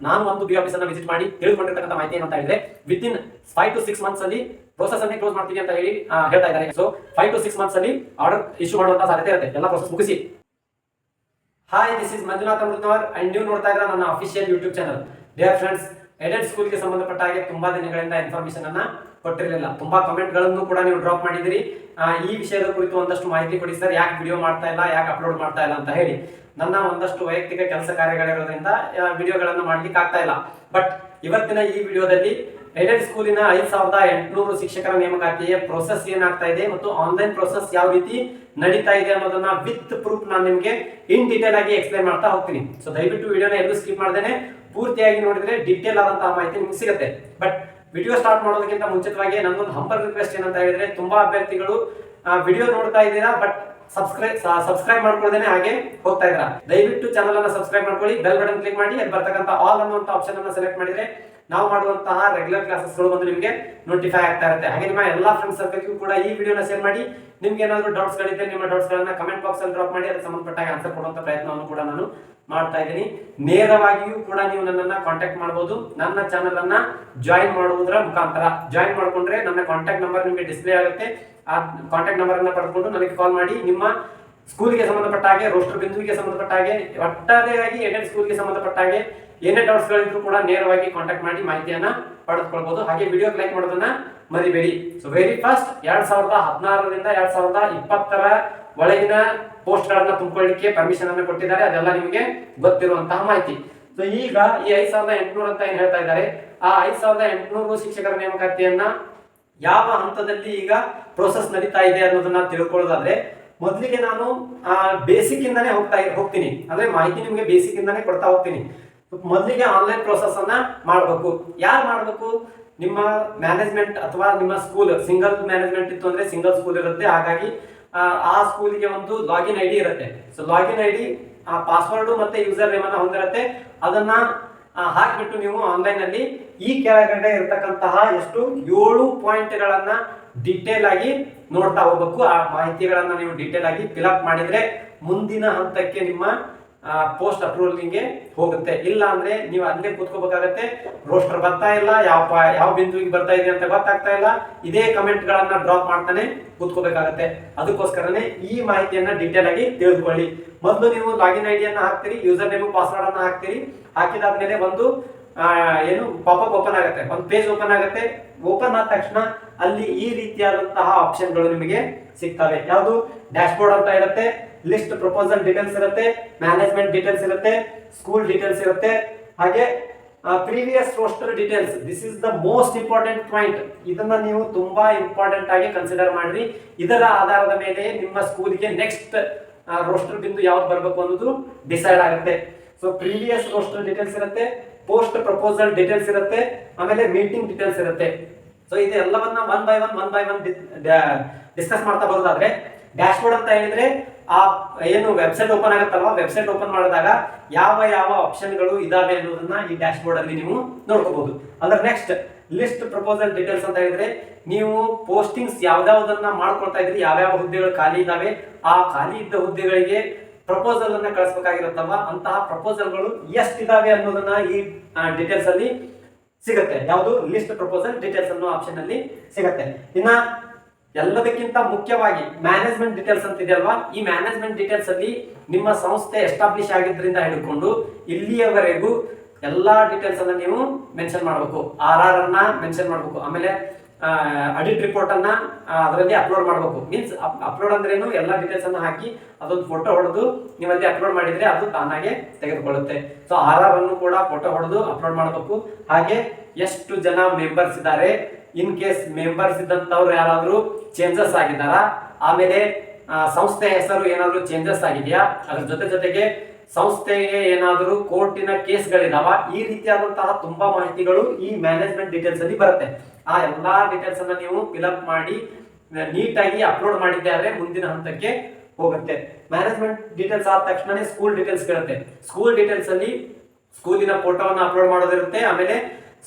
ನಾನು ಒಂದು B office ಅನ್ನು ವಿಸಿಟ್ ಮಾಡಿ ತಿಳಿದುಕೊಂಡಿರ್ತಕ್ಕಂಥ ಮಾಹಿತಿ ಏನಂತ ಹೇಳಿದ್ರೆ ವಿತ್ ಇನ್ 5 to 6 ಮಂತ್ಸ್ ಅಲ್ಲಿ ಪ್ರೋಸೆಸ್ ಅನ್ನೇ ಕ್ಲೋಸ್ ಮಾಡ್ತೀವಿ ಅಂತ ಹೇಳಿ ಹೇಳ್ತಾ ಇದ್ದಾರೆ. ಸೊ 5 to 6 ಮಂತ್ಸ್ ಅಲ್ಲಿ ಆರ್ಡರ್ ಇಶ್ಯೂ ಮಾಡುವಂತ ಸಾಧ್ಯತೆ ಇರುತ್ತೆ ಎಲ್ಲ ಪ್ರೋಸೆಸ್ ಮುಗಿಸಿ. Hi, this is Manjunath Amritavar and ನೀವು ನೋಡ್ತಾ ಇದ್ದೀರಾ ನನ್ನ official YouTube channel. Dear friends, aided ಸ್ಕೂಲ್ಗೆ ಸಂಬಂಧಪಟ್ಟ ಹಾಗೆ ತುಂಬಾ ದಿನಗಳಿಂದ ಇನ್ಫಾರ್ಮೇಶನ್ ಅನ್ನ ಕೊಟ್ಟಿರಲಿಲ್ಲ. ತುಂಬಾ ಕಮೆಂಟ್ ಗಳನ್ನು ಕೂಡ ನೀವು ಡ್ರಾಪ್ ಮಾಡಿದಿರಿ. ಈ ವಿಷಯದ ಕುರಿತು ಒಂದಷ್ಟು ಮಾಹಿತಿ ಕೊಡಿ ಸರ್, ಯಾಕೆ ವಿಡಿಯೋ ಮಾಡ್ತಾ ಇಲ್ಲ, ಯಾಕೆ ಅಪ್ಲೋಡ್ ಮಾಡ್ತಾ ಇಲ್ಲ ಅಂತ ಹೇಳಿ. ನನ್ನ ಒಂದಷ್ಟು ವೈಯಕ್ತಿಕ ಕೆಲಸ ಕಾರ್ಯಗಳಿರೋದ್ರಿಂದ ವಿಡಿಯೋಗಳನ್ನು ಮಾಡ್ಲಿಕ್ಕೆ ಆಗ್ತಾ ಇಲ್ಲ. ಬಟ್ ಇವತ್ತಿನ ಈ ವಿಡಿಯೋದಲ್ಲಿ ಏಡೆಡ್ ಸ್ಕೂಲಿನ 5800 ಶಿಕ್ಷಕರ ನೇಮಕಾತಿಯ ಪ್ರೋಸೆಸ್ ಏನಾಗ್ತಾ ಇದೆ ಮತ್ತು ಆನ್ಲೈನ್ ಪ್ರೋಸೆಸ್ ಯಾವ ರೀತಿ ನಡೀತಾ ಇದೆ ಅನ್ನೋದನ್ನ ವಿತ್ ಪ್ರೂಫ್ ನಾನು ನಿಮಗೆ ಇನ್ ಡೀಟೇಲ್ ಆಗಿ ಎಕ್ಸ್ಪ್ಲೈನ್ ಮಾಡ್ತಾ ಹೋಗ್ತೀನಿ. ಸೊ ದಯವಿಟ್ಟು ವಿಡಿಯೋನ ಎಲ್ಲೂ ಸ್ಕಿಪ್ ಮಾಡ್ದೇನೆ ಪೂರ್ತಿಯಾಗಿ ನೋಡಿದ್ರೆ ಡೀಟೇಲ್ ಆದಂತಹ ಮಾಹಿತಿ ನಿಮ್ಗೆ ಸಿಗುತ್ತೆ. ಬಟ್ ವಿಡಿಯೋ ಸ್ಟಾರ್ಟ್ ಮಾಡೋದಕ್ಕಿಂತ ಮುಂಚಿತವಾಗಿ ನನ್ನೊಂದು ಹಂಬಲ್ ರಿಕ್ವೆಸ್ಟ್ ಏನಂತ ಹೇಳಿದ್ರೆ, ತುಂಬಾ ಅಭ್ಯರ್ಥಿಗಳು ವಿಡಿಯೋ ನೋಡ್ತಾ ಇದ್ದೀರಾ ಬಟ್ ಸಬ್ಸ್ಕ್ರೈಬ್ ಮಾಡ್ಕೊಳ್ಳದೇನೆ ಹಾಗೆ ಹೋಗ್ತಾ ಇದ್ದೀರಾ. ದಯವಿಟ್ಟು ಚಾನಲ್ ಅನ್ನ ಸಬ್ಸ್ಕ್ರೈಬ್ ಮಾಡ್ಕೊಳ್ಳಿ, ಬೆಲ್ ಬಟನ್ ಕ್ಲಿಕ್ ಮಾಡಿ, ಅಲ್ಲಿ ಬರ್ತಕ್ಕಂಥ ಆಲ್ ಅನ್ನುವಂತ ಆಪ್ಷನ್ ಅನ್ನ ಸೆಲೆಕ್ಟ್ ಮಾಡಿದ್ರೆ ನಾವು ಮಾಡುವಂತಹ ರೆಗ್ಯುಲರ್ ಕ್ಲಾಸಸ್ಗಳು ಬಂದು ನಿಮಗೆ ನೋಟಿಫೈ ಆಗ್ತಾ ಇರುತ್ತೆ. ಹಾಗೆ ನಿಮ್ಮ ಎಲ್ಲಾ ಫ್ರೆಂಡ್ಸ್ ಸರ್ಕಲ್ಗೂ ಕೂಡ ಈ ವಿಡಿಯೋನ ಶೇರ್ ಮಾಡಿ. ನಿಮ್ಗೆ ಏನಾದರೂ ಡೌಟ್ಸ್ ಗಳಿದ್ರೆ ನಿಮ್ಮ ಡೌಟ್ಸ್ ಗಳನ್ನ ಕಮೆಂಟ್ ಬಾಕ್ಸ್ ಅಲ್ಲಿ ಡ್ರಾಪ್ ಮಾಡಿ, ಅದಕ್ಕೆ ಸಂಬಂಧಪಟ್ಟ ಆನ್ಸರ್ ಕೊಡುವಂತ ಪ್ರಯತ್ನವನ್ನು ಕೂಡ ನಾನು ಮಾಡ್ತಾ ಇದ್ದೀನಿ. ನೇರವಾಗಿಯೂ ಕೂಡ ನೀವು ನನ್ನನ್ನ ಕಾಂಟ್ಯಾಕ್ಟ್ ಮಾಡಬಹುದು. ನನ್ನ ಚಾನಲ್ ಅನ್ನ ಜಾಯಿನ್ ಮಾಡುವುದರ ಮುಖಾಂತರ ಜಾಯಿನ್ ಮಾಡ್ಕೊಂಡ್ರೆ ನನ್ನ ಕಾಂಟ್ಯಾಕ್ಟ್ ನಂಬರ್ ನಿಮಗೆ ಡಿಸ್ಪ್ಲೇ ಆಗುತ್ತೆ. ಆ ಕಾಂಟ್ಯಾಕ್ಟ್ ನಂಬರ್ ಅನ್ನ ಪಡೆದುಕೊಂಡು ನನಗೆ ಕಾಲ್ ಮಾಡಿ. ನಿಮ್ಮ ಸ್ಕೂಲ್ಗೆ ಸಂಬಂಧಪಟ್ಟ ಹಾಗೆ, ರೋಸ್ಟರ್ ಬಿಂದುವಿಗೆ ಸಂಬಂಧಪಟ್ಟ ಹಾಗೆ, ಒಟ್ಟಾರೆಯಾಗಿ ಏಡೆಡ್ ಸ್ಕೂಲ್ಗೆ ಸಂಬಂಧಪಟ್ಟ ಹಾಗೆ ಏನೇ ಡೌಟ್ಸ್ ಗಳಿದ್ರು ಕೂಡ ನೇರವಾಗಿ ಕಾಂಟ್ಯಾಕ್ಟ್ ಮಾಡಿ ಮಾಹಿತಿಯನ್ನ ಪಡೆದುಕೊಳ್ಬಹುದು. ಹಾಗೆ ವಿಡಿಯೋ ಲೈಕ್ ಮಾಡೋದನ್ನ ಮರಿಬೇಡಿ. ಸೊ ವೆರಿ ಫಸ್ಟ್ 2016ರಿಂದ 2020 ಒಳಗಿನ ಪೋಸ್ಟ್ ಗಳನ್ನ ತುಂಬಿಕೊಳ್ಳಿಕ್ಕೆ ಪರ್ಮಿಷನ್ ಅನ್ನು ಕೊಟ್ಟಿದ್ದಾರೆ. ಅದೆಲ್ಲ ನಿಮಗೆ ಗೊತ್ತಿರುವಂತಹ ಮಾಹಿತಿ. ಸೊ ಈಗ ಈ 5800 ಅಂತ ಏನ್ ಹೇಳ್ತಾ ಇದ್ದಾರೆ, ಆ 5800 ಶಿಕ್ಷಕರ ನೇಮಕಾತಿಯನ್ನ ಯಾವ ಹಂತದಲ್ಲಿ ಈಗ ಪ್ರೋಸೆಸ್ ನಡೀತಾ ಇದೆ ಅನ್ನೋದನ್ನ ತಿಳ್ಕೊಳ್ಳೋದಾದ್ರೆ, ಮೊದಲಿಗೆ ನಾನು ಬೇಸಿಕ್ ಇಂದಾನೆ ಹೋಗ್ತೀನಿ. ಅಂದ್ರೆ ಮಾಹಿತಿ ನಿಮಗೆ ಬೇಸಿಕ್ ಇಂದಾನೆ ಕೊಡ್ತಾ ಹೋಗ್ತೀನಿ. ಮೊದಲಿಗೆ ಆನ್ಲೈನ್ ಪ್ರೋಸೆಸ್ ಅನ್ನ ಮಾಡಬೇಕು. ಯಾರು ಮಾಡಬೇಕು? ನಿಮ್ಮ ಮ್ಯಾನೇಜ್ಮೆಂಟ್ ಅಥವಾ ನಿಮ್ಮ ಸ್ಕೂಲ್ ಸಿಂಗಲ್ ಮ್ಯಾನೇಜ್ಮೆಂಟ್ ಇತ್ತು ಅಂದ್ರೆ ಸಿಂಗಲ್ ಸ್ಕೂಲ್ ಇರುತ್ತೆ. ಹಾಗಾಗಿ ಆ ಸ್ಕೂಲ್ಗೆ ಒಂದು ಲಾಗಿನ್ ಐಡಿ ಇರುತ್ತೆ. ಸೊ ಲಾಗಿನ್ ಐಡಿ, ಪಾಸ್ವರ್ಡ್ ಮತ್ತೆ ಯೂಸರ್ ನೇಮ್ ಅನ್ನ ಹೊಂದಿರುತ್ತೆ. ಅದನ್ನ ಹಾಕಿಬಿಟ್ಟು ನೀವು ಆನ್ಲೈನ್ ಅಲ್ಲಿ ಈ ಕೆಳಗಡೆ ಇರತಕ್ಕಂತಹ ಎಷ್ಟು 7 ಪಾಯಿಂಟ್ಗಳನ್ನ ಡಿಟೇಲ್ ಆಗಿ ನೋಡ್ತಾ ಹೋಗ್ಬೇಕು. ಆ ಮಾಹಿತಿಗಳನ್ನ ನೀವು ಡಿಟೇಲ್ ಆಗಿ ಫಿಲ್ಅಪ್ ಮಾಡಿದ್ರೆ ಮುಂದಿನ ಹಂತಕ್ಕೆ ನಿಮ್ಮ ಪೋಸ್ಟ್ ಅಪ್ರೂವಲ್ಗೆ ಹೋಗುತ್ತೆ. ಇಲ್ಲ ಅಂದ್ರೆ ನೀವು ಅಲ್ಲೇ ಕೂತ್ಕೋಬೇಕಾಗತ್ತೆ. ರೋಸ್ಟರ್ ಬರ್ತಾ ಇಲ್ಲ, ಯಾವ ಬಿಂದುವಿಗೆ ಬರ್ತಾ ಇದೆ ಅಂತ ಗೊತ್ತಾಗ್ತಾ ಇಲ್ಲ, ಇದೇ ಕಮೆಂಟ್ ಗಳನ್ನ ಡ್ರಾಪ್ ಮಾಡ್ತಾನೆ ಕೂತ್ಕೋಬೇಕಾಗತ್ತೆ. ಅದಕ್ಕೋಸ್ಕರನೇ ಈ ಮಾಹಿತಿಯನ್ನ ಡೀಟೇಲ್ ಆಗಿ ತಿಳಿದುಕೊಳ್ಳಿ. ಮೊದಲು ನೀವು ಲಾಗಿನ್ ಐಡಿಯನ್ನ ಹಾಕ್ತೀರಿ, ಯೂಸರ್ ನೇಮ್ ಪಾಸ್ವರ್ಡ್ ಅನ್ನ ಹಾಕ್ತೀರಿ. ಹಾಕಿದಾದ್ಮೇಲೆ ಒಂದು ಏನು ಪಾಪಪ್ ಓಪನ್ ಆಗುತ್ತೆ, ಒಂದು ಪೇಜ್ ಓಪನ್ ಆಗುತ್ತೆ. ಓಪನ್ ಆದ ತಕ್ಷಣ ಅಲ್ಲಿ ಈ ರೀತಿಯಾದಂತಹ ಆಪ್ಷನ್ಗಳು ನಿಮಗೆ ಸಿಗ್ತವೆ. ಯಾವುದು? ಡ್ಯಾಶ್ ಬೋರ್ಡ್ ಅಂತ ಇರುತ್ತೆ, ಲಿಸ್ಟ್ ಪ್ರಪೋಸಲ್ ಡೀಟೇಲ್ಸ್ ಇರುತ್ತೆ, ಮ್ಯಾನೇಜ್ಮೆಂಟ್ ಡೀಟೇಲ್ಸ್ ಇರುತ್ತೆ, ಸ್ಕೂಲ್ ಡೀಟೇಲ್ಸ್ ಇರುತ್ತೆ, ಹಾಗೆ previous roster details. This is the most important point. ಇದನ್ನ ನೀವು ತುಂಬಾ ಇಂಪಾರ್ಟೆಂಟ್ ಆಗಿ ಕನ್ಸಿಡರ್ ಮಾಡ್ರಿ. ಇದರ ಆಧಾರದ ಮೇಲೆ ನಿಮ್ಮ ಸ್ಕೂಲ್ಗೆ ನೆಕ್ಸ್ಟ್ ರೋಸ್ಟರ್ ಬಿಂದು ಯಾವ್ದು ಬರಬೇಕು ಅನ್ನೋದು ಡಿಸೈಡ್ ಆಗುತ್ತೆ. ಸೊ ಪ್ರೀವಿಯಸ್ ರೋಸ್ಟರ್ ಡೀಟೇಲ್ಸ್ ಇರುತ್ತೆ, ಪೋಸ್ಟ್ ಪ್ರಪೋಸಲ್ ಡೀಟೇಲ್ಸ್ ಇರುತ್ತೆ, ಆಮೇಲೆ ಮೀಟಿಂಗ್ ಡೀಟೇಲ್ಸ್ ಇರುತ್ತೆ. ಸೊ ಇದೆಲ್ಲವನ್ನ ಒನ್ ಬೈ ಒನ್ ಡಿಸ್ಕಸ್ ಮಾಡ್ತಾ ಬರೋದಾದ್ರೆ, ಡ್ಯಾಶ್ ಬೋರ್ಡ್ ಅಂತ ಹೇಳಿದ್ರೆ ಆ ಏನು ವೆಬ್ಸೈಟ್ ಓಪನ್ ಆಗುತ್ತಲ್ವಾ, ವೆಬ್ಸೈಟ್ ಓಪನ್ ಮಾಡಿದಾಗ ಯಾವ ಆಪ್ಷನ್ಗಳು ಇದಾವೆ ಅನ್ನೋದನ್ನ ಈ ಡ್ಯಾಶ್ ಬೋರ್ಡ್ ಅಲ್ಲಿ ನೀವು ನೋಡ್ಕೋಬಹುದು. ಅದರ ನೆಕ್ಸ್ಟ್ ಲಿಸ್ಟ್ ಪ್ರಪೋಸಲ್ ಡೀಟೇಲ್ಸ್ ಅಂತ ಹೇಳಿದ್ರೆ, ನೀವು ಪೋಸ್ಟಿಂಗ್ಸ್ ಯಾವ್ದಾವುದನ್ನ ಮಾಡ್ಕೊಳ್ತಾ ಇದ್ರಿ, ಯಾವ್ಯಾವ ಹುದ್ದೆಗಳು ಖಾಲಿ ಇದಾವೆ, ಆ ಖಾಲಿ ಇದ್ದ ಹುದ್ದೆಗಳಿಗೆ ಪ್ರಪೋಸಲ್ ಅನ್ನ ಕಳಿಸಬೇಕಾಗಿರುತ್ತಲ್ವ, ಅಂತಹ ಪ್ರಪೋಸಲ್ಗಳು ಎಷ್ಟಿದಾವೆ ಅನ್ನೋದನ್ನ ಈ ಡೀಟೇಲ್ಸ್ ಅಲ್ಲಿ ಸಿಗುತ್ತೆ. ಯಾವುದು? ಲಿಸ್ಟ್ ಪ್ರಪೋಸಲ್ ಡೀಟೇಲ್ಸ್ ಅನ್ನೋ ಆಪ್ಷನ್ ಅಲ್ಲಿ ಸಿಗುತ್ತೆ. ಇನ್ನ ಎಲ್ಲದಕ್ಕಿಂತ ಮುಖ್ಯವಾಗಿ ಮ್ಯಾನೇಜ್ಮೆಂಟ್ ಡೀಟೇಲ್ಸ್ ಅಂತ ಇದೆಯಲ್ವಾ, ಈ ಮ್ಯಾನೇಜ್ಮೆಂಟ್ ಡೀಟೇಲ್ಸ್ ಅಲ್ಲಿ ನಿಮ್ಮ ಸಂಸ್ಥೆ ಎಸ್ಟಾಬ್ಲಿಷ್ ಆಗಿದ್ರಿಂದ ಹಿಡ್ಕೊಂಡು ಇಲ್ಲಿಯವರೆಗೂ ಎಲ್ಲಾ ಡೀಟೇಲ್ಸ್ ಅನ್ನ ನೀವು ಮೆನ್ಷನ್ ಮಾಡಬೇಕು. RR ಅನ್ನ ಮೆನ್ಷನ್ ಮಾಡಬೇಕು. ಆಮೇಲೆ ಆಡಿಟ್ ರಿಪೋರ್ಟ್ ಅನ್ನ ಅದರಲ್ಲಿ ಅಪ್ಲೋಡ್ ಮಾಡಬೇಕು. ಮೀನ್ಸ್ ಅಪ್ಲೋಡ್ ಅಂದ್ರೇನು, ಎಲ್ಲಾ ಡೀಟೇಲ್ಸ್ ಅನ್ನ ಹಾಕಿ ಅದೊಂದು ಫೋಟೋ ಹೊಡೆದು ನೀವಲ್ಲಿ ಅಪ್ಲೋಡ್ ಮಾಡಿದ್ರೆ ಅದು ತಾನಾಗೆ ತೆಗೆದುಕೊಳ್ಳುತ್ತೆ. ಸೊ RR ಅನ್ನು ಕೂಡ ಫೋಟೋ ಹೊಡೆದು ಅಪ್ಲೋಡ್ ಮಾಡಬೇಕು. ಹಾಗೆ ಎಷ್ಟು ಜನ ಮೆಂಬರ್ಸ್ ಇದ್ದಾರೆ, ಇನ್ ಕೇಸ್ ಮೆಂಬರ್ಸ್ ಇದ್ದಂತವ್ರು ಯಾರಾದ್ರೂ ಚೇಂಜಸ್ ಆಗಿದಾರಾ, ಆಮೇಲೆ ಸಂಸ್ಥೆ ಹೆಸರು ಏನಾದ್ರೂ ಚೇಂಜಸ್ ಆಗಿದೆಯಾ, ಅದ್ರ ಜೊತೆಗೆ ಸಂಸ್ಥೆಗೆ ಏನಾದರೂ ಕೋರ್ಟಿನ ಕೇಸ್ಗಳಿದಾವ, ಈ ರೀತಿಯಾದಂತಹ ತುಂಬಾ ಮಾಹಿತಿಗಳು ಈ ಮ್ಯಾನೇಜ್ಮೆಂಟ್ ಡೀಟೇಲ್ಸ್ ಅಲ್ಲಿ ಬರುತ್ತೆ. ಆ ಎಲ್ಲಾ ಡೀಟೇಲ್ಸ್ ಅನ್ನ ನೀವು ಫಿಲ್ಅಪ್ ಮಾಡಿ ನೀಟಾಗಿ ಅಪ್ಲೋಡ್ ಮಾಡಿದ್ದೆ ಆದ್ರೆ ಮುಂದಿನ ಹಂತಕ್ಕೆ ಹೋಗುತ್ತೆ. ಮ್ಯಾನೇಜ್ಮೆಂಟ್ ಡೀಟೇಲ್ಸ್ ಆದ ತಕ್ಷಣ ಸ್ಕೂಲ್ ಡೀಟೇಲ್ಸ್ ಇರುತ್ತೆ. ಸ್ಕೂಲ್ ಡೀಟೇಲ್ಸ್ ಅಲ್ಲಿ ಸ್ಕೂಲಿನ ಫೋಟೋವನ್ನು ಅಪ್ಲೋಡ್ ಮಾಡೋದಿರುತ್ತೆ. ಆಮೇಲೆ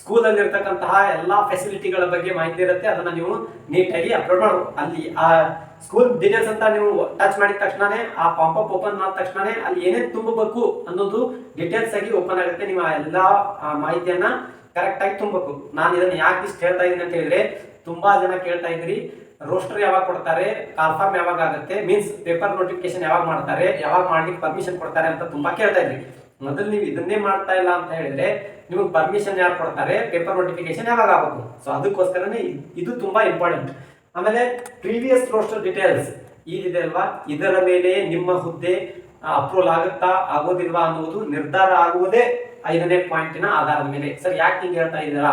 ಸ್ಕೂಲ್ ಅಲ್ಲಿ ಇರತಕ್ಕಂತಹ ಎಲ್ಲಾ ಫೆಸಿಲಿಟಿಗಳ ಬಗ್ಗೆ ಮಾಹಿತಿ ಇರುತ್ತೆ. ಅದನ್ನ ನೀವು ನೀಟಾಗಿ ಅಪ್ಲೋಡ್ ಮಾಡಬೇಕು. ಅಲ್ಲಿ ಸ್ಕೂಲ್ ಡೀಟೇಲ್ಸ್ ಅಂತ ನೀವು ಟಚ್ ಮಾಡಿದ ತಕ್ಷಣನೇ ಆ ಪಾಪಪ್ ಓಪನ್ ಮಾಡಿದ ತಕ್ಷಣನೇ ಅಲ್ಲಿ ಏನೇನು ತುಂಬಬೇಕು ಅನ್ನೋದು ಡೀಟೇಲ್ಸ್ ಆಗಿ ಓಪನ್ ಆಗುತ್ತೆ. ನೀವು ಎಲ್ಲಾ ಮಾಹಿತಿಯನ್ನ ಕರೆಕ್ಟ್ ಆಗಿ ತುಂಬಬೇಕು. ನಾನು ಇದನ್ನ ಯಾಕೆ ಇಷ್ಟು ಹೇಳ್ತಾ ಇದ್ದೀನಿ ಅಂತ ಹೇಳಿದ್ರೆ, ತುಂಬಾ ಜನ ಕೇಳ್ತಾ ಇದ್ರಿ ರೋಸ್ಟರ್ ಯಾವಾಗ ಕೊಡ್ತಾರೆ, ಕಾಲ್ಫಾರ್ಮ್ ಯಾವಾಗ ಆಗುತ್ತೆ, ಮೀನ್ಸ್ ಪೇಪರ್ ನೋಟಿಫಿಕೇಶನ್ ಯಾವಾಗ ಮಾಡ್ತಾರೆ, ಯಾವಾಗ ಮಾಡ್ಲಿಕ್ಕೆ ಪರ್ಮಿಷನ್ ಕೊಡ್ತಾರೆ ಅಂತ ತುಂಬಾ ಕೇಳ್ತಾ ಇದ್ರಿ. ಮೊದಲು ನೀವು ಇದನ್ನೇ ಮಾಡ್ತಾ ಇಲ್ಲ ಅಂತ ಹೇಳಿದ್ರೆ ನಿಮಗೆ ಪರ್ಮಿಷನ್ ಯಾರು ಕೊಡ್ತಾರೆ, ಪೇಪರ್ ನೋಟಿಫಿಕೇಶನ್ ಯಾವಾಗ ಆಗಬೇಕು. ಸೊ ಅದಕ್ಕೋಸ್ಕರನೇ ಇದು ತುಂಬಾ ಇಂಪಾರ್ಟೆಂಟ್. ಆಮೇಲೆ ಪ್ರೀವಿಯಸ್ ರೋಸ್ಟರ್ ಡೀಟೇಲ್ಸ್ ಇದಿದೆ ಅಲ್ವಾ, ಇದರ ಮೇಲೆ ನಿಮ್ಮ ಹುದ್ದೆ ಅಪ್ರೂವಲ್ ಆಗುತ್ತಾ ಆಗೋದಿಲ್ವಾ ಅನ್ನುವುದು ನಿರ್ಧಾರ ಆಗುವುದೇ 5ನೇ ಪಾಯಿಂಟಿನ ಆಧಾರದ ಮೇಲೆ. ಸರ್ ಯಾಕೆ ಹಿಂಗೆ ಹೇಳ್ತಾ ಇದ್ದೀರಾ,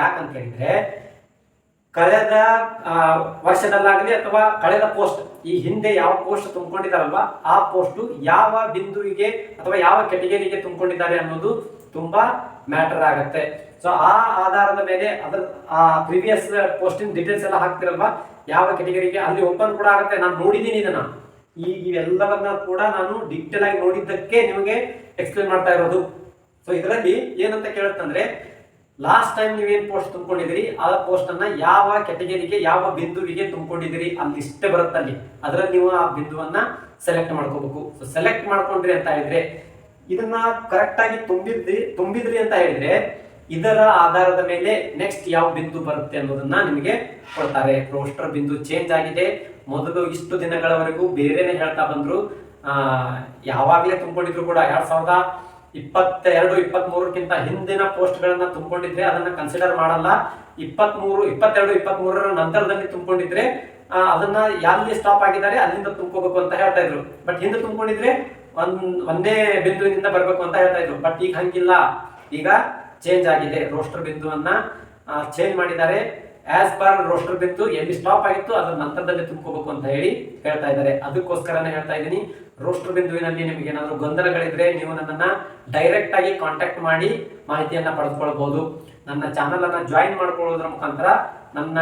ಯಾಕಂತ ಹೇಳಿದ್ರೆ ಕಳೆದ ವರ್ಷದಲ್ಲಾಗಲಿ ಅಥವಾ ಕಳೆದ ಪೋಸ್ಟ್, ಈ ಹಿಂದೆ ಯಾವ ಪೋಸ್ಟ್ ತುಂಬಿಕೊಂಡಿದ್ದಾರಲ್ವಾ ಆ ಪೋಸ್ಟ್ ಯಾವ ಬಿಂದುವಿಗೆ ಅಥವಾ ಯಾವ ಕೆಟಗರಿಗೆ ತುಂಬಿಕೊಂಡಿದ್ದಾರೆ ಅನ್ನೋದು ತುಂಬಾ ಮ್ಯಾಟರ್ ಆಗುತ್ತೆ. ಸೊ ಆ ಆಧಾರದ ಮೇಲೆ ಅದರ ಆ ಪ್ರೀವಿಯಸ್ ಪೋಸ್ಟಿನ ಡೀಟೇಲ್ಸ್ ಎಲ್ಲ ಹಾಕ್ತಿರಲ್ವಾ, ಯಾವ ಕೆಟಗರಿಗೆ ಅಲ್ಲಿ ಓಪನ್ ಕೂಡ ಆಗುತ್ತೆ. ನಾನು ನೋಡಿದ್ದೀನಿ ಇದನ್ನ, ಇವೆಲ್ಲವನ್ನ ಕೂಡ ನಾನು ಡೀಟೇಲ್ ಆಗಿ ನೋಡಿದ್ದಕ್ಕೆ ನಿಮಗೆ ಎಕ್ಸ್ಪ್ಲೇನ್ ಮಾಡ್ತಾ ಇರೋದು. ಸೊ ಇದರಲ್ಲಿ ಏನಂತ ಕೇಳುತ್ತಂದ್ರೆ, ಲಾಸ್ಟ್ ಟೈಮ್ ನೀವೇನ್ ಪೋಸ್ಟ್ ತುಂಬಿಕೊಂಡಿದ್ದೀರಿ ಆ ಪೋಸ್ಟ್ ಅನ್ನ ಯಾವ ಕೆಟಗರಿಗೆ ಯಾವ ಬಿಂದುವಿಗೆ ತುಂಬಿಕೊಂಡಿದ್ದೀರಿ ಅಲ್ಲಿ ಇಷ್ಟೇ ಬರುತ್ತಲ್ಲಿ, ಅದರಲ್ಲಿ ನೀವು ಆ ಬಿಂದುವನ್ನ ಸೆಲೆಕ್ಟ್ ಮಾಡ್ಕೋಬೇಕು. ಸೊ ಸೆಲೆಕ್ಟ್ ಮಾಡ್ಕೊಂಡ್ರಿ ಅಂತ ಹೇಳಿದ್ರೆ, ಇದನ್ನ ಕರೆಕ್ಟ್ ಆಗಿ ತುಂಬಿದ್ರಿ ಅಂತ ಹೇಳಿದ್ರೆ ಇದರ ಆಧಾರದ ಮೇಲೆ ನೆಕ್ಸ್ಟ್ ಯಾವ ಬಿಂದು ಬರುತ್ತೆ ಅನ್ನೋದನ್ನ ನಿಮಗೆ ಕೊಡ್ತಾರೆ. ರೋಸ್ಟರ್ ಬಿಂದು ಚೇಂಜ್ ಆಗಿದೆ, ಮೊದಲು ಇಷ್ಟು ದಿನಗಳವರೆಗೂ ಬೇರೆನೆ ಹೇಳ್ತಾ ಬಂದ್ರು. ಯಾವಾಗಲೇ ತುಂಬಿಕೊಂಡಿದ್ರು ಕೂಡ 2022, 23ಕ್ಕಿಂತ ಹಿಂದಿನ ಪೋಸ್ಟ್ ಗಳನ್ನ ತುಂಬಿಕೊಂಡಿದ್ರೆ ಅದನ್ನ ಕನ್ಸಿಡರ್ ಮಾಡಲ್ಲ. 22, 23ರ ನಂತರದಲ್ಲಿ ತುಂಬಿಕೊಂಡಿದ್ರೆ ಅದನ್ನ ಎಲ್ಲಿ ಸ್ಟಾಪ್ ಆಗಿದ್ದಾರೆ ಅಲ್ಲಿಂದ ತುಂಬ್ಕೋಬೇಕು ಅಂತ ಹೇಳ್ತಾ ಇದ್ರು. ಬಟ್ ಹಿಂದೆ ತುಂಬಿಕೊಂಡಿದ್ರೆ ಒಂದೇ ಬಿಂದುವಿನಿಂದ ಬರ್ಬೇಕು ಅಂತ ಹೇಳ್ತಾ ಇದ್ರು. ಬಟ್ ಈಗ ಹಂಗಿಲ್ಲ, ಈಗ ಚೇಂಜ್ ಆಗಿದೆ. ರೋಸ್ಟರ್ ಬಿಂದುವನ್ನ ಚೇಂಜ್ ಮಾಡಿದ್ದಾರೆ. ಆಸ್ ಪರ್ ರೋಸ್ಟರ್ ಬಿಂದು ಎಲ್ಲಿ ಸ್ಟಾಪ್ ಆಗಿತ್ತು ಅದರ ನಂತರದಲ್ಲಿ ತುಂಬ್ಕೋಬೇಕು ಅಂತ ಹೇಳ್ತಾ ಇದ್ದಾರೆ. ಅದಕ್ಕೋಸ್ಕರನೇ ಹೇಳ್ತಾ ಇದ್ದೀನಿ, ರೋಸ್ಟರ್ ಬಿಂದುವಿನಲ್ಲಿ ನಿಮಗೆ ಏನಾದರೂ ಗೊಂದಲಗಳಿದ್ರೆ ನೀವು ನನ್ನನ್ನ ಡೈರೆಕ್ಟ್ ಆಗಿ ಕಾಂಟ್ಯಾಕ್ಟ್ ಮಾಡಿ ಮಾಹಿತಿಯನ್ನ ಪಡೆದುಕೊಳ್ಬಹುದು. ನನ್ನ ಚಾನಲ್ ಅನ್ನ ಜಾಯಿನ್ ಮಾಡ್ಕೊಳ್ಳೋದ್ರ ಮುಖಾಂತರ ನನ್ನ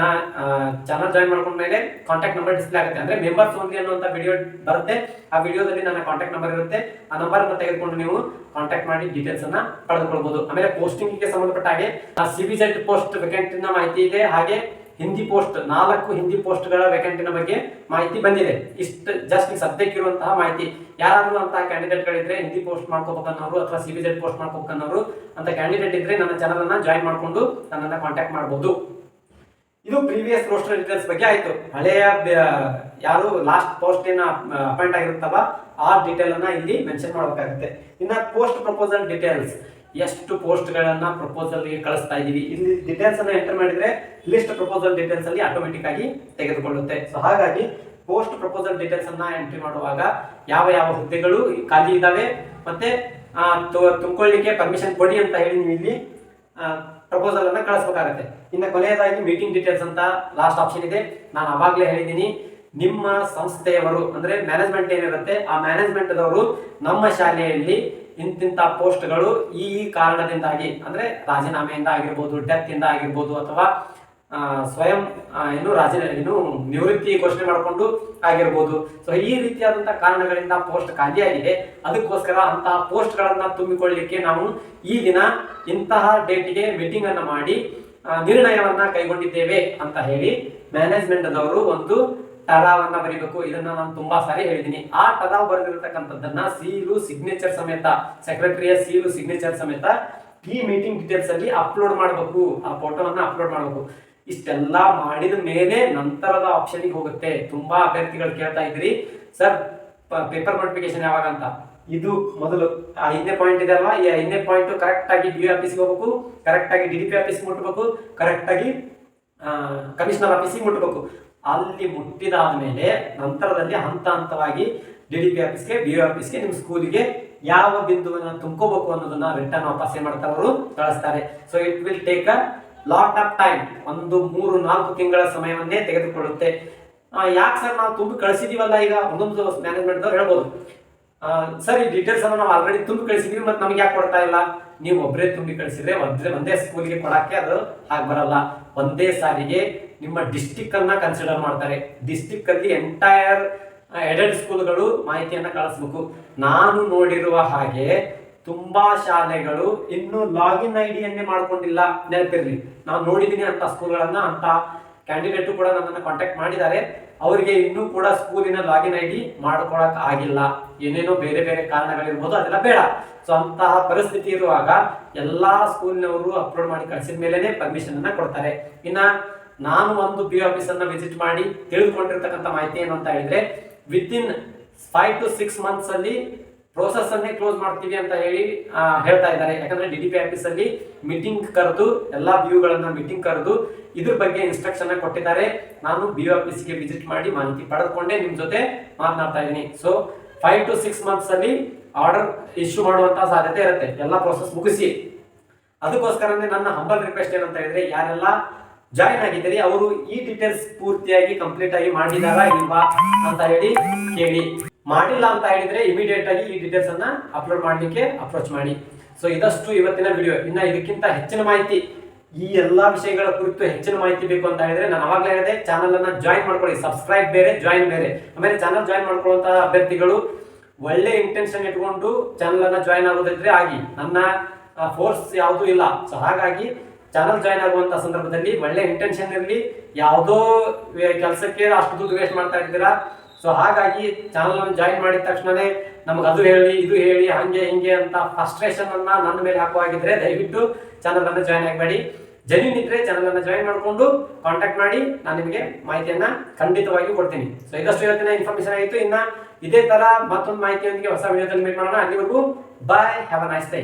ಚಾನಲ್ ಜಾಯಿನ್ ಮಾಡ್ಕೊಂಡ್ಮೇಲೆ ಕಾಂಟ್ಯಾಕ್ಟ್ ನಂಬರ್ ಡಿಸ್ಪ್ಲೇ ಆಗುತ್ತೆ. ಅಂದ್ರೆ ಮೆಂಬರ್ಸ್ ಓನ್ಲಿ ಅನ್ನುವಂತ ವಿಡಿಯೋ ಬರುತ್ತೆ, ಆ ವಿಡಿಯೋದಲ್ಲಿ ನನ್ನ ಕಾಂಟ್ಯಾಕ್ಟ್ ನಂಬರ್ ಇರುತ್ತೆ. ಆ ನಂಬರ್ ಅನ್ನು ತೆಗೆದುಕೊಂಡು ನೀವು ಕಾಂಟ್ಯಾಕ್ಟ್ ಮಾಡಿ ಡೀಟೇಲ್ಸ್ ಅನ್ನ ಪಡೆದುಕೊಳ್ಬಹುದು. ಆಮೇಲೆ ಪೋಸ್ಟಿಂಗ್ ಗೆ ಸಂಬಂಧಪಟ್ಟ ಹಾಗೆ ಸಿಬಿಜೆಡ್ ಪೋಸ್ಟ್ ವೇಕೆಂಟಿನ ಮಾಹಿತಿ ಇದೆ. ಹಾಗೆ ಹಿಂದಿ ಪೋಸ್ಟ್ 4 ಹಿಂದಿ ಪೋಸ್ಟ್ ಗಳ ವೇಕೆಂಟಿನ ಬಗ್ಗೆ ಮಾಹಿತಿ ಬಂದಿದೆ. ಇಷ್ಟು ಜಸ್ಟ್ ಸದ್ಯಕ್ಕಿರುವಂತಹ ಮಾಹಿತಿ. ಯಾರಾದ್ರೂ ಅಂತ ಕ್ಯಾಂಡಿಡೇಟ್ ಗಳಿದ್ರೆ ಹಿಂದಿ ಪೋಸ್ಟ್ ಮಾಡ್ಕೋಬೇಕನ್ನೋರು ಅಥವಾ ಸಿಬಿಜೆಡ್ ಪೋಸ್ಟ್ ಮಾಡ್ಕೋಬೇಕನ್ನೋರು ಅಂತ ಕ್ಯಾಂಡಿಡೇಟ್ ಇದ್ರೆ ನನ್ನ ಚಾನಲ್ ಅನ್ನ ಜಾಯಿನ್ ಮಾಡ್ಕೊಂಡು ನನ್ನನ್ನ ಕಾಂಟ್ಯಾಕ್ಟ್ ಮಾಡಬಹುದು. ಇದು ಪ್ರೀವಿಯಸ್ ರೋಸ್ಟರ್ ಡೀಟೇಲ್ಸ್ ಬಗ್ಗೆ ಆಯ್ತು. ಹಳೆಯ ಯಾರು ಲಾಸ್ಟ್ ಪೋಸ್ಟ್ ಏನ ಅಪಾಯಿಂಟ್ ಆಗಿರುತ್ತಲ್ಲ ಆ ಡೀಟೇಲ್ ಅನ್ನ ಇಲ್ಲಿ ಮೆನ್ಷನ್ ಮಾಡಬೇಕಾಗುತ್ತೆ. ಇನ್ನ ಪೋಸ್ಟ್ ಪ್ರಪೋಸಲ್ ಡೀಟೇಲ್ಸ್, ಎಷ್ಟು ಪೋಸ್ಟ್ ಗಳನ್ನ ಪ್ರಪೋಸಲ್ ಗೆ ಕಳಿಸ್ತಾ ಇದೀವಿ, ಇಲ್ಲಿ ಡೀಟೇಲ್ಸ್ ಅನ್ನ ಎಂಟರ್ ಮಾಡಿದ್ರೆ ಲಿಸ್ಟ್ ಪ್ರಪೋಸಲ್ ಡೀಟೇಲ್ಸ್ ಅಲ್ಲಿ ಆಟೋಮೆಟಿಕ್ ಆಗಿ ತೆಗೆದುಕೊಳ್ಳುತ್ತೆ. ಸೊ ಹಾಗಾಗಿ ಪೋಸ್ಟ್ ಪ್ರಪೋಸಲ್ ಡೀಟೇಲ್ಸ್ ಅನ್ನ ಎಂಟ್ರಿ ಮಾಡುವಾಗ ಯಾವ ಯಾವ ಹುದ್ದೆಗಳು ಖಾಲಿ ಇದಾವೆ ಮತ್ತೆ ತುಂಬಿಕೊಳ್ಳಿಕ್ಕೆ ಪರ್ಮಿಷನ್ ಕೊಡಿ ಅಂತ ಹೇಳಿ ನೀವು ಇಲ್ಲಿ ಪ್ರಪೋಸಲ್ ಅನ್ನ ಕಳಿಸಬೇಕಾಗುತ್ತೆ. ಇನ್ನು ಕೊನೆಯದಾಗಿ ಮೀಟಿಂಗ್ ಡೀಟೇಲ್ಸ್ ಅಂತ ಲಾಸ್ಟ್ ಆಪ್ಷನ್ ಇದೆ. ನಾನು ಅವಾಗಲೇ ಹೇಳಿದ್ದೀನಿ, ನಿಮ್ಮ ಸಂಸ್ಥೆಯವರು ಅಂದ್ರೆ ಮ್ಯಾನೇಜ್ಮೆಂಟ್ ಏನಿರುತ್ತೆ ಆ ಮ್ಯಾನೇಜ್ಮೆಂಟ್ ದವರು ನಮ್ಮ ಶಾಲೆಯಲ್ಲಿ ಇಂತಿಂತ ಪೋಸ್ಟ್ಗಳು ಈ ಕಾರಣದಿಂದಾಗಿ ಅಂದ್ರೆ ರಾಜೀನಾಮೆಯಿಂದ ಆಗಿರ್ಬೋದು, ಡೆತ್ ಇಂದ ಆಗಿರ್ಬೋದು ಅಥವಾ ಸ್ವಯಂ ನಿವೃತ್ತಿ ಘೋಷಣೆ ಮಾಡಿಕೊಂಡು ಆಗಿರ್ಬೋದು. ಸೊ ಈ ರೀತಿಯಾದಂತಹ ಕಾರಣಗಳಿಂದ ಪೋಸ್ಟ್ ಖಾಲಿಯಾಗಿದೆ. ಅದಕ್ಕೋಸ್ಕರ ಅಂತಹ ಪೋಸ್ಟ್ ಗಳನ್ನ ತುಂಬಿಕೊಳ್ಳಲಿಕ್ಕೆ ನಾವು ಈ ದಿನ ಇಂತಹ ಡೇಟಿಗೆ ಮೀಟಿಂಗ್ ಅನ್ನ ಮಾಡಿ ನಿರ್ಣಯವನ್ನ ಕೈಗೊಂಡಿದ್ದೇವೆ ಅಂತ ಹೇಳಿ ಮ್ಯಾನೇಜ್ಮೆಂಟ್ ದವರು ಒಂದು ಟರಾವನ್ನ ಬರೀಬೇಕು. ಇದನ್ನ ನಾನು ತುಂಬಾ ಸಾರಿ ಹೇಳಿದ್ದೀನಿ. ಆ ಟರಾವ್ ಬರೆದಿರತಕ್ಕಂಥದ್ದನ್ನ ಸೀಲು ಸಿಗ್ನೇಚರ್ ಸಮೇತ, ಸೆಕ್ರೆಟರಿಯ ಸೀಲು ಸಿಗ್ನೇಚರ್ ಸಮೇತ ಈ ಮೀಟಿಂಗ್ ಡೀಟೇಲ್ಸ್ ಅಲ್ಲಿ ಅಪ್ಲೋಡ್ ಮಾಡಬೇಕು. ಆ ಫೋಟೋವನ್ನ ಅಪ್ಲೋಡ್ ಮಾಡಬೇಕು. ಇಷ್ಟೆಲ್ಲ ಮಾಡಿದ ಮೇಲೆ ನಂತರದ ಆಪ್ಷನ್ ಹೋಗುತ್ತೆ. ತುಂಬಾ ಅಭ್ಯರ್ಥಿಗಳು ಕೇಳ್ತಾ ಇದ್ರಿ, ಸರ್ ಪೇಪರ್ ನೋಟಿಫಿಕೇಶನ್ ಯಾವಾಗ ಅಂತ. ಇದು ಮೊದಲು 5ನೇ ಪಾಯಿಂಟ್ ಇದೆ ಅಲ್ವಾ, ಈ 5ನೇ ಪಾಯಿಂಟ್ ಕರೆಕ್ಟ್ ಆಗಿ ಡಿ ಆಫೀಸ್ಗೆ ಹೋಗ್ಬೇಕು, ಕರೆಕ್ಟ್ ಆಗಿ DDP ಆಫೀಸ್ ಮುಟ್ಟಬೇಕು, ಕರೆಕ್ಟ್ ಆಗಿ ಕಮಿಷನರ್ ಆಫೀಸಿಗೆ ಮುಟ್ಟಬೇಕು. ಅಲ್ಲಿ ಮುಟ್ಟಿದಾದ್ಮೇಲೆ ನಂತರದಲ್ಲಿ ಹಂತ ಹಂತವಾಗಿ DDP ಆಫೀಸ್ಗೆ, BO ಆಫೀಸ್ಗೆ, ನಿಮ್ಮ ಸ್ಕೂಲಿಗೆ ಯಾವ ಬಿಂದುವನ್ನು ತುಂಬ್ಕೋಬೇಕು ಅನ್ನೋದನ್ನ ರಿಟರ್ನ್ ವಾಪಸ್ ಏನ್ ಮಾಡ್ತಾರೆ ಅವರು ಕಳಿಸ್ತಾರೆ. So it will take a lot of time. ಒಂದು 3-4 ತಿಂಗಳ ಸಮಯವನ್ನೇ ತೆಗೆದುಕೊಳ್ಳುತ್ತೆ. ಯಾಕೆ ಸರ್ ನಾವು ತುಂಬಿ ಕಳಿಸಿದೀವಲ್ಲ, ಈಗ ಒಂದೊಂದು ಮ್ಯಾನೇಜ್ಮೆಂಟ್ ದವ್ರು ಹೇಳ್ಬೋದು, ಸರ್ ಈ ಡೀಟೇಲ್ಸ್ ಅನ್ನು ನಾವು ಆಲ್ರೆಡಿ ತುಂಬಿ ಕಳಿಸಿದೀವಿ ಮತ್ತೆ ನಮ್ಗೆ ಯಾಕೆ ಕೊಡ್ತಾ ಇಲ್ಲ. ನೀವು ಒಬ್ಬರೇ ತುಂಬಿ ಕಳಿಸಿದ್ರೆ ಒಂದೇ ಸ್ಕೂಲ್ಗೆ ಕೊಡಕ್ಕೆ ಅದು ಹಾಗೆ ಬರಲ್ಲ. ಒಂದೇ ಸಾರಿಗೆ ನಿಮ್ಮ ಡಿಸ್ಟಿಕ್ ಅನ್ನ ಕನ್ಸಿಡರ್ ಮಾಡ್ತಾರೆ. ಡಿಸ್ಟಿಕ್ ಅಲ್ಲಿ ಎಂಟೈರ್ ಎಡೆಡ್ ಸ್ಕೂಲ್ಗಳು ಮಾಹಿತಿಯನ್ನ ಕಳಿಸ್ಬೇಕು. ನಾನು ನೋಡಿರುವ ಹಾಗೆ ತುಂಬಾ ಶಾಲೆಗಳು ಇನ್ನು ಲಾಗಿನ್ ಐಡಿಯನ್ನೇ ಮಾಡ್ಕೊಂಡಿಲ್ಲ. ನೆನಪಿರ್ಲಿ, ನಾವು ನೋಡಿದೀನಿ ಅಂತ ಸ್ಕೂಲ್ಗಳನ್ನ, ಅಂತ ಕ್ಯಾಂಡಿಡೇಟ್ ಕೂಡ ನನ್ನನ್ನು ಕಾಂಟ್ಯಾಕ್ಟ್ ಮಾಡಿದ್ದಾರೆ. ಅವರಿಗೆ ಇನ್ನೂ ಕೂಡ ಸ್ಕೂಲಿನ ಲಾಗಿನ್ ಐಡಿ ಮಾಡ್ಕೊಳಕ್ ಆಗಿಲ್ಲ, ಏನೇನೋ ಬೇರೆ ಬೇರೆ ಕಾರಣಗಳಿರ್ಬೋದು, ಅದೆಲ್ಲ ಬೇಡ. ಸೊ ಅಂತಹ ಪರಿಸ್ಥಿತಿ ಇರುವಾಗ ಎಲ್ಲಾ ಸ್ಕೂಲಿನವರು ಅಪ್ಲೋಡ್ ಮಾಡಿ ಕಳಿಸಿದ ಮೇಲೆನೆ ಪರ್ಮಿಷನ್ ಅನ್ನ ಕೊಡ್ತಾರೆ. ಇನ್ನ ನಾನು ಒಂದು ಬಿ ಆಫೀಸ್ ಅನ್ನ ವಿಸಿಟ್ ಮಾಡಿ ತಿಳಿದುಕೊಂಡಿರ್ತಕ್ಕಂಥ ಮಾಹಿತಿ ಏನು ಅಂತ ಹೇಳಿದ್ರೆ, ವಿತಿನ್ 5 to 6 months ಅಲ್ಲಿ ಪ್ರೋಸೆಸ್ ಅನ್ನೇ ಕ್ಲೋಸ್ ಮಾಡ್ತೀವಿ ಅಂತ ಹೇಳಿ ಹೇಳ್ತಾ ಇದ್ದಾರೆ. ಯಾಕಂದ್ರೆ DDP ಆಫೀಸ್ ಅಲ್ಲಿ ಮೀಟಿಂಗ್ ಕರೆದು ಎಲ್ಲಾ BU ಮೀಟಿಂಗ್ ಕರೆದು ಇದ್ರ ಬಗ್ಗೆ ಇನ್ಸ್ಟ್ರಕ್ಷನ್ ಕೊಟ್ಟಿದ್ದಾರೆ. ನಾನು BU ಆಫೀಸ್ಗೆ ವಿಸಿಟ್ ಮಾಡಿ ಮಾಹಿತಿ ಪಡೆದುಕೊಂಡೆ ನಿಮ್ ಜೊತೆ ಮಾತನಾಡ್ತಾ ಇದ್ದೀನಿ. ಸೊ 5 to 6 months ಅಲ್ಲಿ ಆರ್ಡರ್ ಇಶ್ಯೂ ಮಾಡುವಂತ ಸಾಧ್ಯತೆ ಇರುತ್ತೆ, ಎಲ್ಲಾ ಪ್ರೋಸೆಸ್ ಮುಗಿಸಿ. ಅದಕ್ಕೋಸ್ಕರನೇ ನನ್ನ ಹಂಬಲ್ ರಿಕ್ವೆಸ್ಟ್ ಏನಂತ ಹೇಳಿದ್ರೆ, ಯಾರೆಲ್ಲ ಜಾಯಿನ್ ಆಗಿದ್ದೀರಿ ಅವರು ಈ ಡೀಟೇಲ್ಸ್ ಪೂರ್ತಿಯಾಗಿ ಕಂಪ್ಲೀಟ್ ಆಗಿ ಮಾಡಿದಾರಾ ಇಲ್ವಾ ಅಂತ ಹೇಳಿ ಕೇಳಿ. ಮಾಡಿಲ್ಲ ಅಂತ ಹೇಳಿದ್ರೆ ಇಮಿಡಿಯೇಟ್ ಆಗಿ ಈ ಡೀಟೇಲ್ಸ್ ಅನ್ನ ಅಪ್ಲೋಡ್ ಮಾಡ್ಲಿಕ್ಕೆ ಅಪ್ರೋಚ್ ಮಾಡಿ. ಸೊ ಇದಷ್ಟು ಇವತ್ತಿನ ವಿಡಿಯೋ. ಇನ್ನ ಇದಕ್ಕಿಂತ ಹೆಚ್ಚಿನ ಮಾಹಿತಿ, ಈ ಎಲ್ಲಾ ವಿಷಯಗಳ ಕುರಿತು ಹೆಚ್ಚಿನ ಮಾಹಿತಿ ಬೇಕು ಅಂತ ಹೇಳಿದ್ರೆ ನಾನು ಅವಾಗಲೇ ಹೇಳಿದೆ, ಚಾನಲ್ ಅನ್ನ ಜಾಯಿನ್ ಮಾಡ್ಕೊಳ್ಳಿ. ಸಬ್ಸ್ಕ್ರೈಬ್ ಬೇರೆ, ಜಾಯಿನ್ ಬೇರೆ. ಆಮೇಲೆ ಚಾನಲ್ ಜಾಯಿನ್ ಮಾಡ್ಕೊಳ್ಳುವಂತ ಅಭ್ಯರ್ಥಿಗಳು ಒಳ್ಳೆ ಇಂಟೆನ್ಷನ್ ಇಟ್ಕೊಂಡು ಚಾನಲ್ ಅನ್ನ ಜಾಯಿನ್ ಆಗೋದಿದ್ರೆ ಆಗಿ, ನನ್ನ ಫೋರ್ಸ್ ಯಾವುದು ಇಲ್ಲ. ಸೊ ಹಾಗಾಗಿ ಚಾನಲ್ ಜಾಯಿನ್ ಆಗುವಂತ ಸಂದರ್ಭದಲ್ಲಿ ಒಳ್ಳೆ ಇಂಟೆನ್ಷನ್ ಇರಲಿ. ಯಾವುದೋ ಕೆಲಸಕ್ಕೆ ಅಷ್ಟು ದುಡ್ಡು ವೇಸ್ಟ್ ಮಾಡ್ತಾ ಇದ್ದೀರಾ. ಸೊ ಹಾಗಾಗಿ ಚಾನಲ್ ಅನ್ನು ಜಾಯಿನ್ ಮಾಡಿದ ತಕ್ಷಣನೇ ನಮ್ಗೆ ಅದು ಹೇಳಿ ಇದು ಹೇಳಿ ಹಂಗೆ ಹಿಂಗೆ ಅಂತ ಫ್ರಸ್ಟ್ರೇಷನ್ ಅನ್ನ ನನ್ನ ಮೇಲೆ ಹಾಕುವಾಗಿದ್ರೆ ದಯವಿಟ್ಟು ಚಾನಲ್ ಅನ್ನು ಜಾಯಿನ್ ಆಗಬೇಡಿ. ಜೆನ್ಯೂನ್ ಇದ್ರೆ ಚಾನಲ್ ಅನ್ನು ಜಾಯಿನ್ ಮಾಡಿಕೊಂಡು ಕಾಂಟ್ಯಾಕ್ಟ್ ಮಾಡಿ, ನಾನು ನಿಮಗೆ ಮಾಹಿತಿಯನ್ನ ಖಂಡಿತವಾಗಿ ಕೊಡ್ತೀನಿ. ಸೊ ಇದಷ್ಟು ಇವತ್ತಿನ ಇನ್ಫಾರ್ಮೇಶನ್ ಆಯಿತು. ಇನ್ನ ಇದೇ ತರ ಮತ್ತೊಂದು ಮಾಹಿತಿಯೊಂದಿಗೆ ಹೊಸ ವಿಡಿಯೋದಲ್ಲಿ ಮೀಟ್ ಮಾಡೋಣ. ಅಲ್ಲಿವರೆಗೂ ಬಾಯ್, ಹ್ಯಾವ್ ಅ ನೈಸ್ ಡೇ.